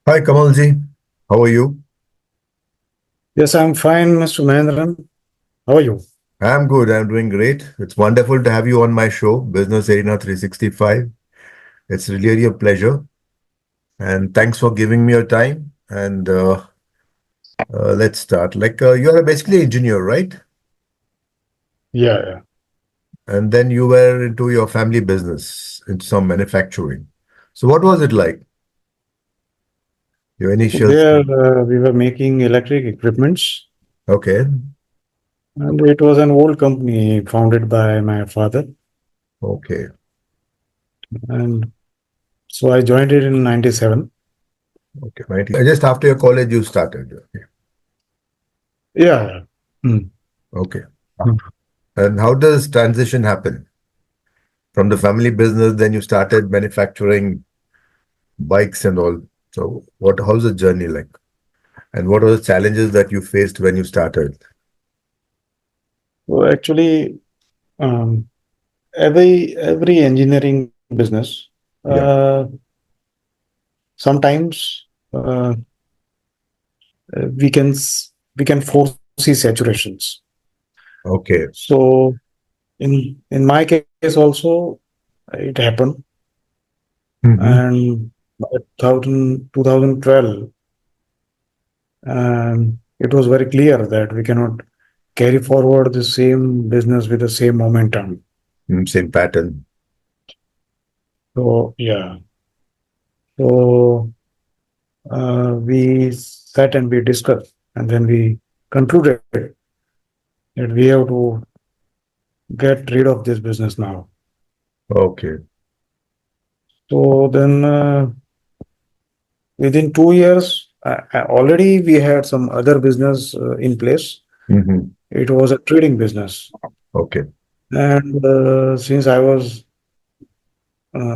Hi, Kamalji. How are you? Yes, I'm fine, Mr. Mahendran. How are you? I'm good. I'm doing great. It's wonderful to have you on my show, Business Arena 365. It's really a pleasure. And thanks for giving me your time. And let's start. You're basically an engineer, right? Yeah. And then you were into your family business, into some manufacturing. So what was it like? Your initial There start? we were making electric equipments, Okay. and it was an old company founded by my father. Okay. And so I joined it in 97. Okay. Right. Just after your college, you started. Okay. Yeah. Hmm. Okay. And how does transition happen? From the family business, then you started manufacturing bikes and all. So how's the journey like? And what were the challenges that you faced when you started? So actually, um, every engineering business, Yeah. sometimes we can foresee saturations. Okay. So in my case also, it happened. Hmm. And by 2012, it was very clear that we cannot carry forward the same business with the same momentum. Same pattern. So yeah, so we sat and we discussed, and then we concluded that we have to get rid of this business now. Okay. So then, within 2 years, already we had some other business in place. Hmm. It was a trading business. Okay. And since I was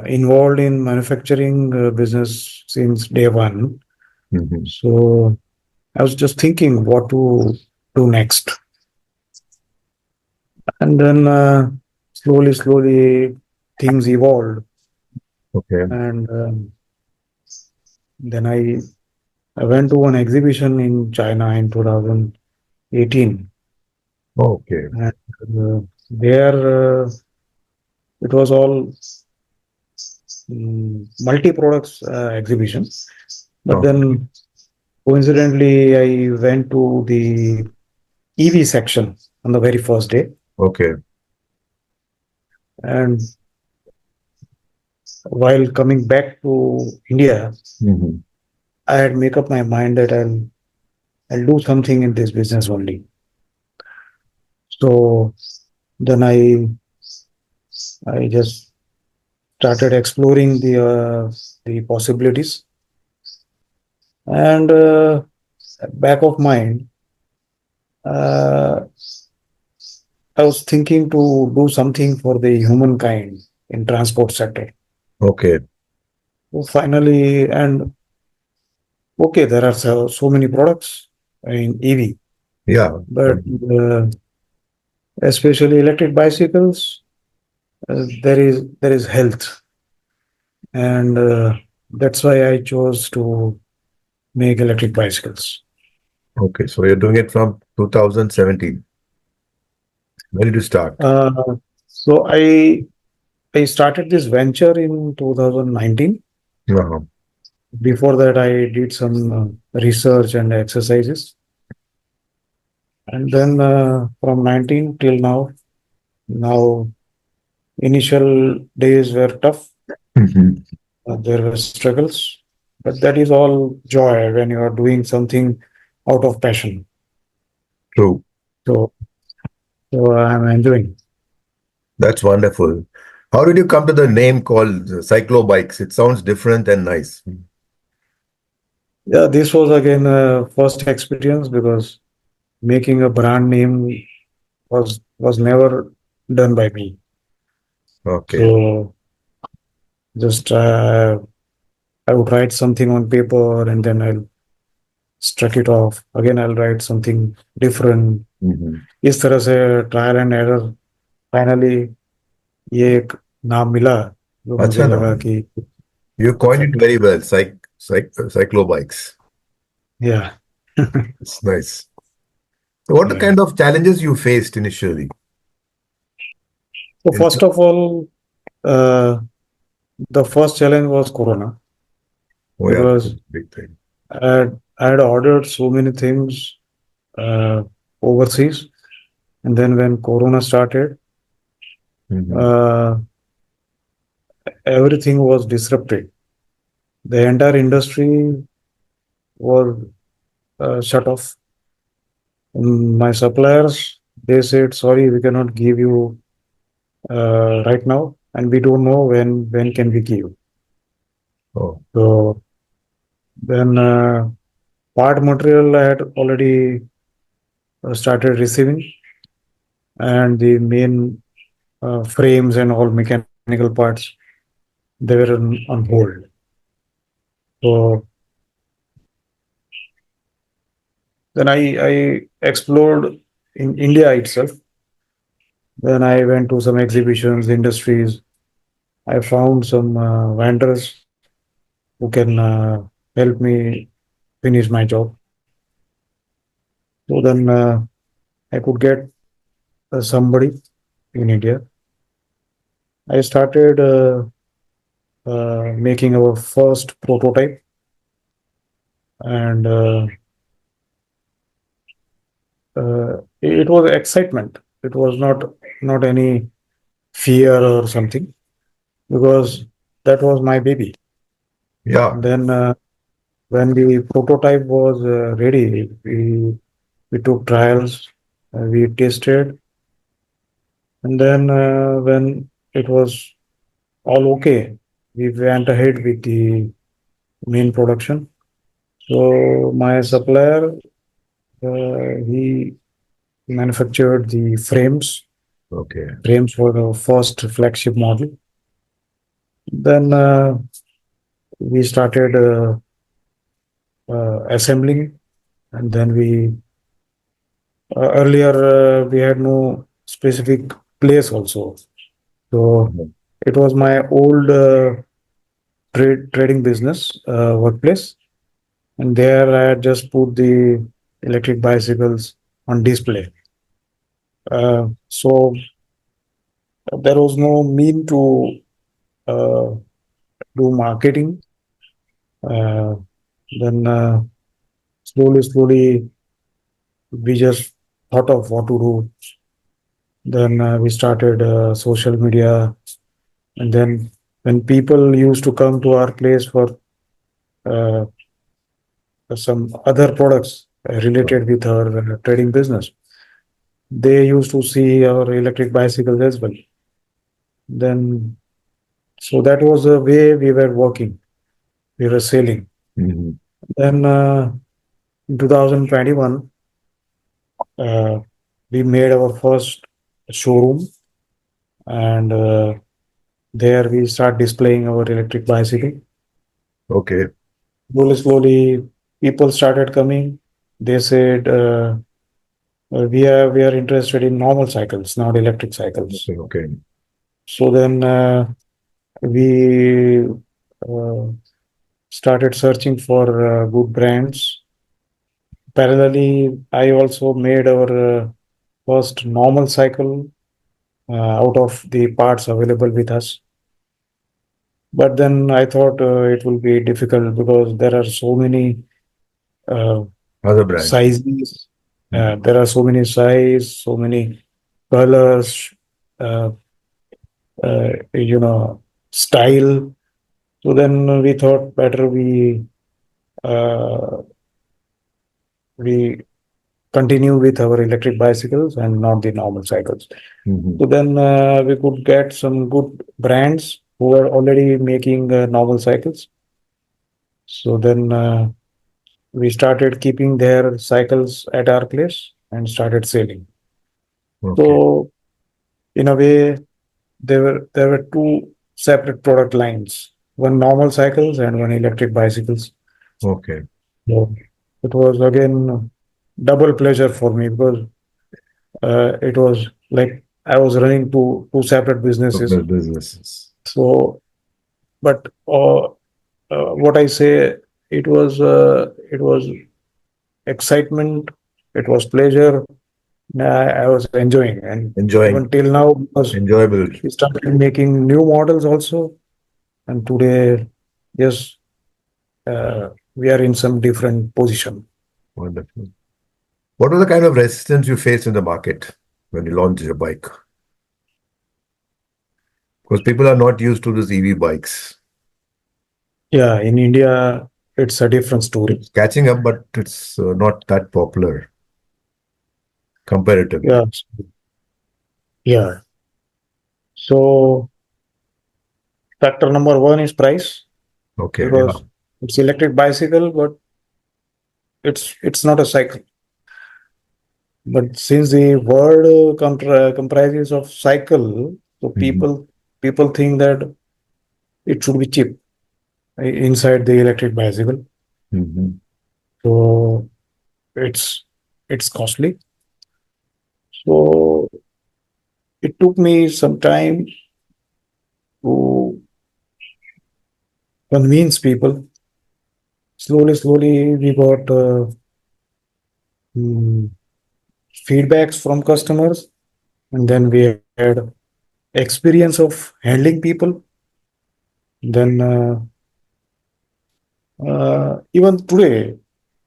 involved in manufacturing business since day one, Hmm. so I was just thinking what to do next. And then slowly, things evolved. Okay. And then I went to an exhibition in China in 2018. Okay. And there it was all multi products exhibition. But Okay. then coincidentally, I went to the EV section on the very first day. Okay. And while coming back to India, Hmm. I had make up my mind that I'll do something in this business only. So then I just started exploring the possibilities. And back of mind, uh, I was thinking to do something for the humankind in transport sector. Okay. So finally, and okay, there are so many products in EV, Yeah. but especially electric bicycles, there is health, and that's why I chose to make electric bicycles. Okay. So you're doing it from 2017. When did you start? So I started this venture in 2019. Uh-huh. Before that, I did some research and exercises, and then from 19 till now. Now, initial days were tough. Hmm. There were struggles, but that is all joy when you are doing something out of passion. True. So, so I'm enjoying. That's wonderful. How did you come to the name called Cyclobikes? It sounds different and nice. Yeah, this was again first experience because making a brand name was never done by me. Okay. So just I would write something on paper and then I'll struck it off. Again, I'll write something different. Hmm. इस तरह से trial and error finally ये एक नाम मिला जो मुझे अच्छा लगा नाम. कि You coined it perfect. very well. Cyclobikes. Yeah. It's nice. So what are the Yeah. kind of challenges you faced initially? So In, first of all, uh, the first challenge was Corona oh yeah, that's a because big thing. I had ordered so many things uh, overseas, and then when Corona started, Hmm. uh, everything was disrupted. The entire industry was shut off. My suppliers, they said, sorry, we cannot give you right now, and we don't know when can we give. Oh, So then part material I had already started receiving, and the main frames and all mechanical parts, they were on hold. So then I explored in India itself. Then I went to some exhibitions, industries. I found some vendors who can help me finish my job. So then I could get somebody in India. I started making our first prototype, and it was excitement. It was not any fear or something because that was my baby. yeah. And then when the prototype was ready, we took trials, we tested, and then when it was all okay, we went ahead with the main production. So my supplier, he manufactured the Okay. frames for the first flagship model. Then we started assembling, and then we earlier we had no specific place also. So Mhm. it was my old trading business workplace, and there I had just put the electric bicycles on display. So there was no mean to uh, do marketing. Uh, then slowly, we just thought of what to do. Then we started social media, and then when people used to come to our place for uh, some other products Oh. related with our trading business, they used to see our electric bicycles as well. Then, so that was the way we were working. We were selling. Mhm. Then in 2021, uh, we made our first showroom, and there we start displaying our electric bicycle. Okay. Slowly, people started coming. They said, we are interested in normal cycles, not electric cycles." Okay. Okay. So then we uh, started searching for good brands. Parallelly, I also made our first normal cycle out of the parts available with us. But then I thought it will be difficult because there are so many uh, Other brands. sizes. Mhm. There are so many size, so many colors, uh, style. So then we thought better uh, we continue with our electric bicycles and not the normal cycles. Mhm. So then we could get some good brands who are already making normal cycles. So then we started keeping their cycles at our place and started selling. Okay. So in a way, there were two separate product lines: one normal cycles and one electric bicycles. Okay. So it was again double pleasure for me because it was like I was running two separate businesses. Business businesses. So, but what I say. it was excitement, it was pleasure. I was enjoying, and even Enjoying, till now, because enjoyable. we started making new models also, and today, yes, we are in some different position. Wonderful. What was the kind of resistance you faced in the market when you launched your bike? Because people are not used to these EV bikes. Yeah, in India, it's a different story. It's catching up, but it's not that popular comparatively. Yeah, yeah. So factor number one is price, Okay, yeah, because it's electric bicycle, but it's not a cycle. But since the word comprises of cycle, so mhm, people think that it should be cheap inside the electric bicycle. mhm. So it's it's costly. So it took me some time to convince people. Slowly, we got mm, feedbacks from customers, and then we had experience of handling people. Then even today,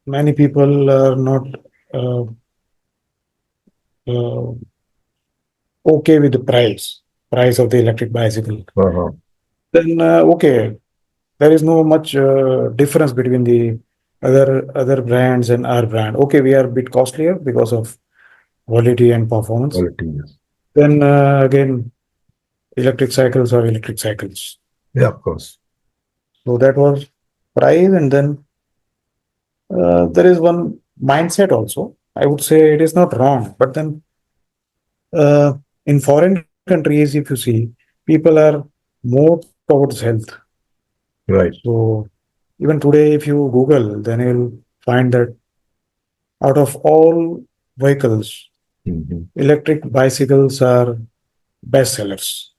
many people are not uh, uh, okay with the price of the electric bicycle. Uh-huh. Then okay, there is no much difference between the other brands and our brand. Okay, we are a bit costlier because of quality and performance. Quality, yes. Then again, electric cycles are electric cycles. Yeah, of course. So that was price, and then there is one mindset also. I would say it is not wrong, but then uh, in foreign countries, if you see, people are more towards health. Right. So even today, if you Google, then you'll find that out of all vehicles, Mhm. electric bicycles are best sellers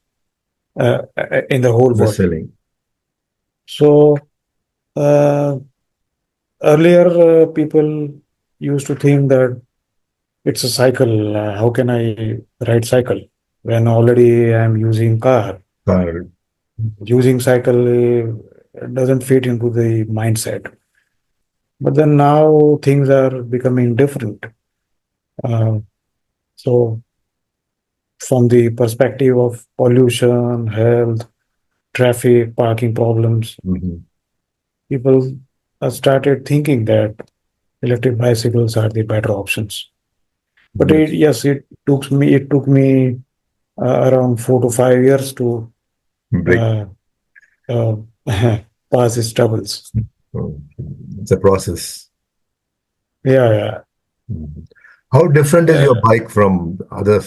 in the whole Best world. selling. So uh, earlier, people used to think that it's a cycle. How can I ride cycle when already I'm using car? Car. Using cycle doesn't fit into the mindset. But then now things are becoming different. Uh, so from the perspective of pollution, health, traffic, parking problems, Mhm. people have started thinking that electric bicycles are the better options. But Yes. yes, it took me around 4 to 5 years to Break. uh, uh, pass these troubles. Oh, it's a process. Yeah, yeah. Mhm. How different is your Uh, bike from other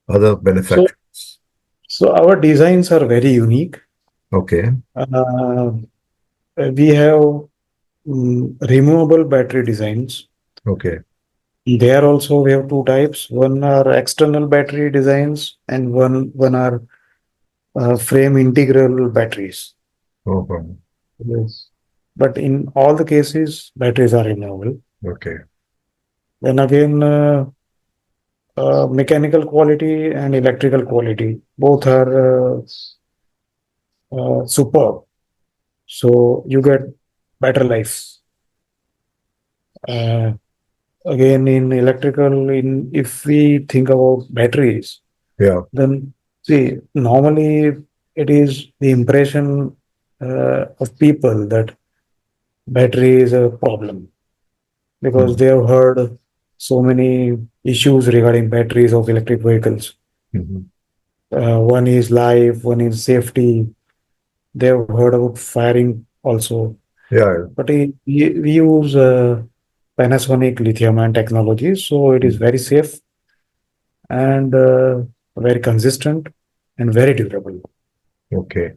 so manufacturers? so our designs are very unique. Okay. Uh, we have removable battery designs. Okay. There also we have two types. One are external battery designs, and one are frame integral batteries. Oh, Yes. But in all the cases, batteries are removable. okay. Then again, mechanical quality and electrical quality both are superb. So you get better life. Uh, Again, in electrical, in if we think about batteries, Yeah. then see, normally it is the impression of people that battery is a problem because Mhm. they have heard so many issues regarding batteries of electric vehicles. Mhm. One is life, one is safety. They have heard about firing also. Yeah. But we use Panasonic lithium-ion technology, so it is Mhm. very safe and very consistent and very durable. Okay.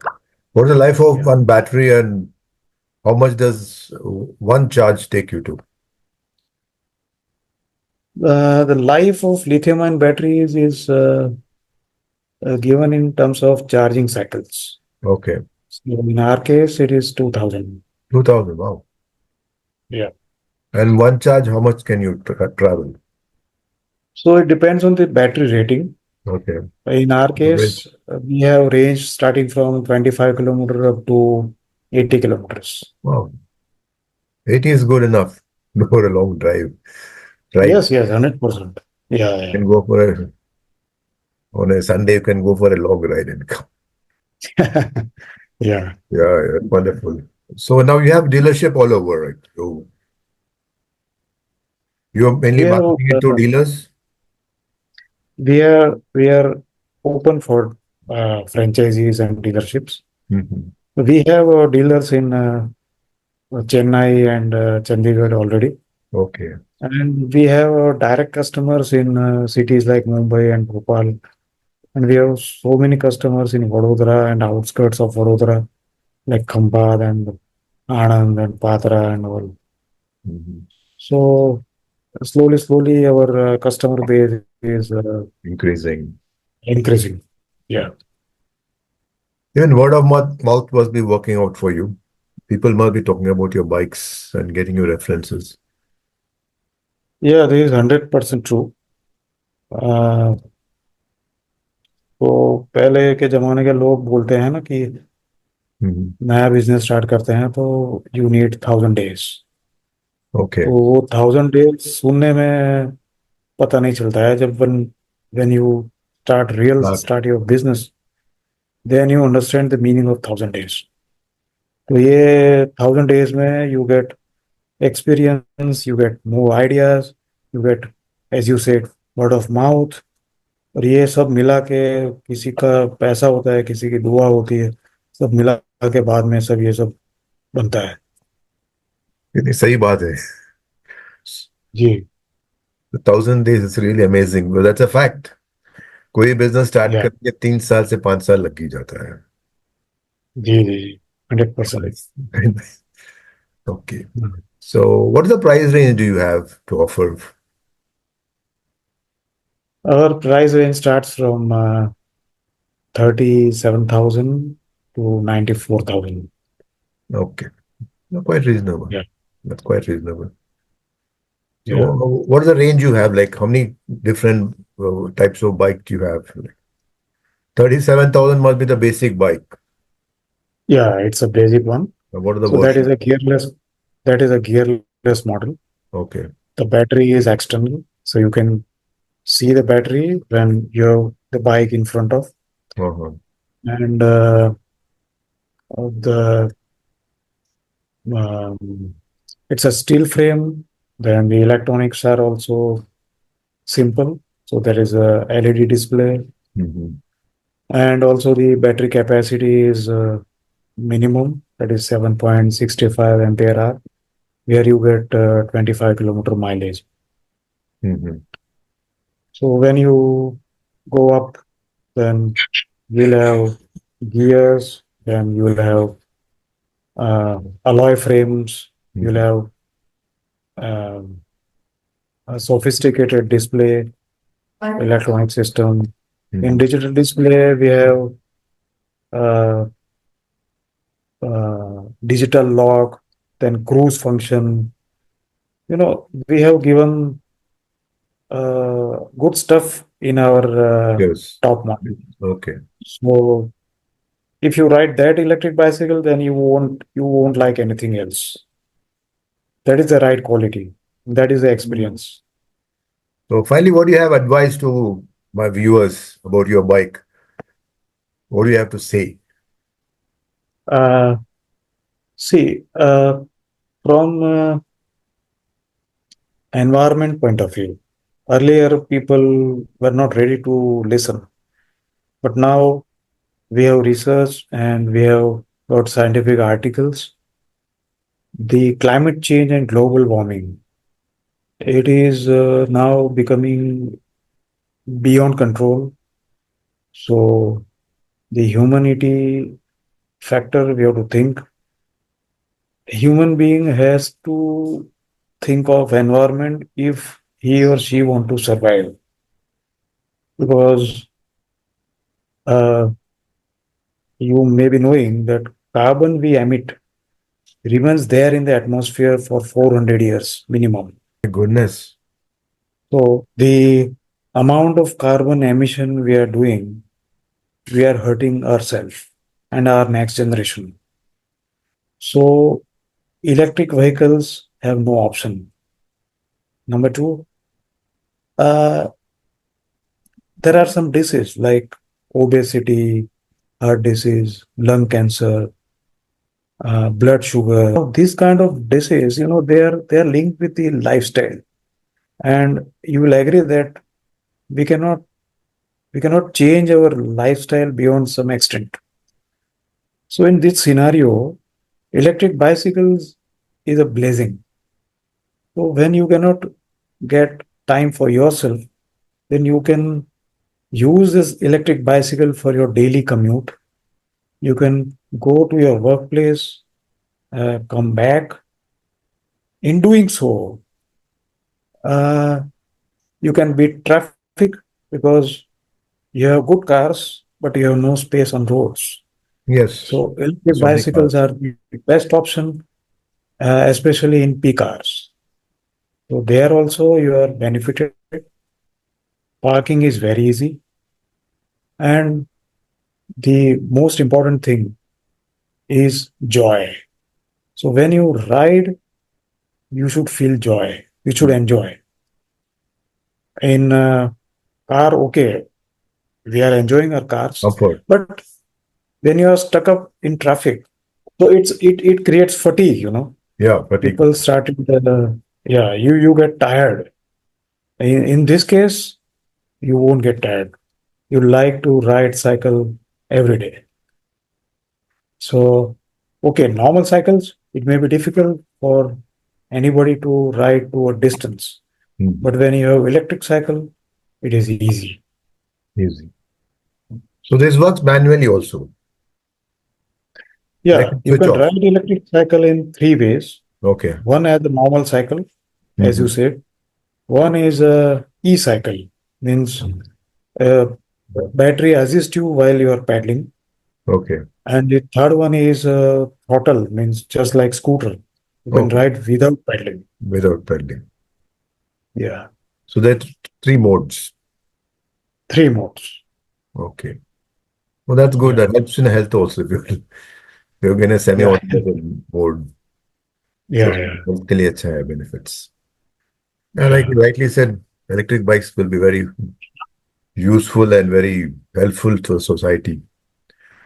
What is the life of Yeah. one battery and how much does one charge take you to? The life of lithium-ion batteries is given in terms of charging cycles. Okay. So in our case, it is 2000. 2,000. Wow. Yeah. And one charge, how much can you travel? So it depends on the battery rating. Okay. In our Average. case, we have range starting from 25 kilometer up to 80 kilometers. Wow. 80 is good enough for a long drive. Right. Yes, yes, 100%. Yeah, You can go for on a Sunday, you can go for a long ride and come. yeah. Yeah. Yeah, yeah, wonderful. So now you have dealership all over, right? You're mainly We have marketing it to dealers? we are open for franchisees and dealerships. Hmm. We have dealers in Chennai and Chandigarh already, Okay. and we have direct customers in cities like Mumbai and Bhopal, and we have so many customers in Vadodara and outskirts of Vadodara, like Khambad and Anand and Patra and all. Hmm. So slowly, our customer base is Increasing. increasing. Yeah. Even word of mouth must be working out for you. People must be talking about your bikes and getting you references. Yeah, this is 100% true. Uh, तो पहले के जमाने के लोग बोलते हैं ना कि Hmm. नया बिजनेस स्टार्ट करते हैं तो यू नीड 1000 डेज। तो Okay. वो 1000 डेज सुनने में पता नहीं चलता है जब when you Start. start your business, then you understand the meaning of 1000 days. तो ये 1000 डेज में you get experience, you get more ideas, you get, as you said, word of mouth। और ये सब मिला के किसी का पैसा होता है, किसी की दुआ होती है, सब मिला के बाद में सब ये सब बनता है। कितनी सही बात है. जी। 1,000 days is really amazing. Well, that's a fact. कोई बिजनेस स्टार्ट या करके 3 साल से 5 साल लग ही जाता है. जी जी जी 100%। Nice. Very nice. Okay. So what is the price range do you have to offer? Our price range starts from 37,000 to 94,000। Okay. No, quite reasonable. Yeah, That's quite reasonable. So yeah, what is the range you have? Like how many different types of bike do you have? Like 37,000 must be the basic bike. yeah. It's a basic one. What are the So that is versions? a gearless. That is a gearless model. Okay. The battery is external, so you can see the battery when you have the bike in front of, Uh-huh. and the um, it's a steel frame. Then the electronics are also simple. So there is a LED display, Hmm. and also the battery capacity is minimum, that is 7.65 ampere hour, where you get 25 kilometer mileage. Hmm. So when you go up, then you'll have gears, then you'll have alloy frames, you'll Hmm. have um, a sophisticated display, electronic system. In Hmm. digital display, we have uh, digital lock, then cruise function. We have given good stuff in our Yes. top model. Okay. So if you ride that electric bicycle, then you won't like anything else. That is the right quality. That is the experience. So finally, what do you have advice to my viewers about your bike? What do you have to say? Uh, See, from environment point of view, earlier people were not ready to listen, but now we have research and we have got scientific articles. The climate change and global warming, it is now becoming beyond control. So the humanity factor, we have to think. Human being has to think of environment if he or she want to survive, because uh, you may be knowing that carbon we emit remains there in the atmosphere for 400 years minimum. My goodness. So the amount of carbon emission we are doing, we are hurting ourselves and our next generation. So electric vehicles have no option. Number two, uh, there are some diseases like obesity, heart disease, lung cancer, blood sugar. These kind of disease, they are linked with the lifestyle, and you will agree that we cannot we cannot change our lifestyle beyond some extent. So in this scenario, electric bicycles is a blessing. So when you cannot get time for yourself, then you can use this electric bicycle for your daily commute. You can go to your workplace, come back. In doing so, uh, you can beat traffic because you have good cars, but you have no space on roads. Yes. So electric So many bicycles cars. are the best option, especially in peak hours. So there also you are benefited. Parking is very easy, and the most important thing is joy. So when you ride, you should feel joy. You should enjoy. In car, okay, we are enjoying our cars, Comfort. but when you are stuck up in traffic, so it creates fatigue. Yeah, fatigue. People started yeah, you get tired. In this case, you won't get tired. You like to ride cycle every day. So, okay, normal cycles, it may be difficult for anybody to ride to a distance. Hmm. But when you have electric cycle, it is easy. Easy. So this works manually also. I Yeah, can you switch can off. ride electric cycle in three ways. Okay. One as the normal cycle, as you Hmm. said. One is a e-cycle, means uh, battery assists you while you are paddling. Okay. And the third one is throttle, means just like scooter. You can Okay. ride without paddling. Without pedaling. Yeah, So that's three modes. three modes. Okay. Well, that's good. Yeah, That helps in health also. If you're in a yeah, semi-automated mode, so yeah, yeah, health के लिए अच्छा है benefits. And like yeah, you rightly said, electric bikes will be very useful and very helpful to society.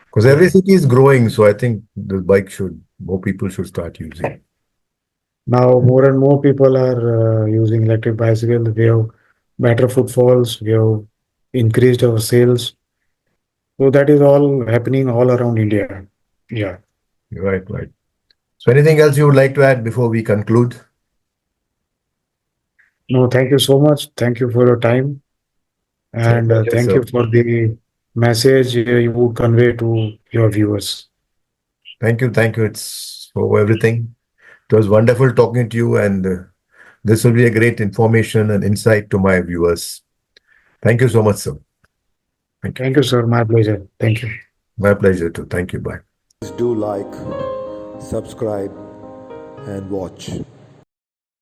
Because every yeah. city is growing, so I think the bike should more people should start using. Now more and more people are using electric bicycles. We have better footfalls. We have increased our sales. So that is all happening all around India. Yeah. Right, right. So anything else you would like to add before we conclude? No, thank you so much. Thank you for your time. It's my And pleasure, thank sir. you for the message you would convey to your viewers. Thank you, thank you. It's for everything. It was wonderful talking to you, and this will be a great information and insight to my viewers. Thank you so much, sir. Thank you. Thank you, sir. My pleasure. Thank you. My pleasure too. Thank you. Bye. Please do like, subscribe, and watch.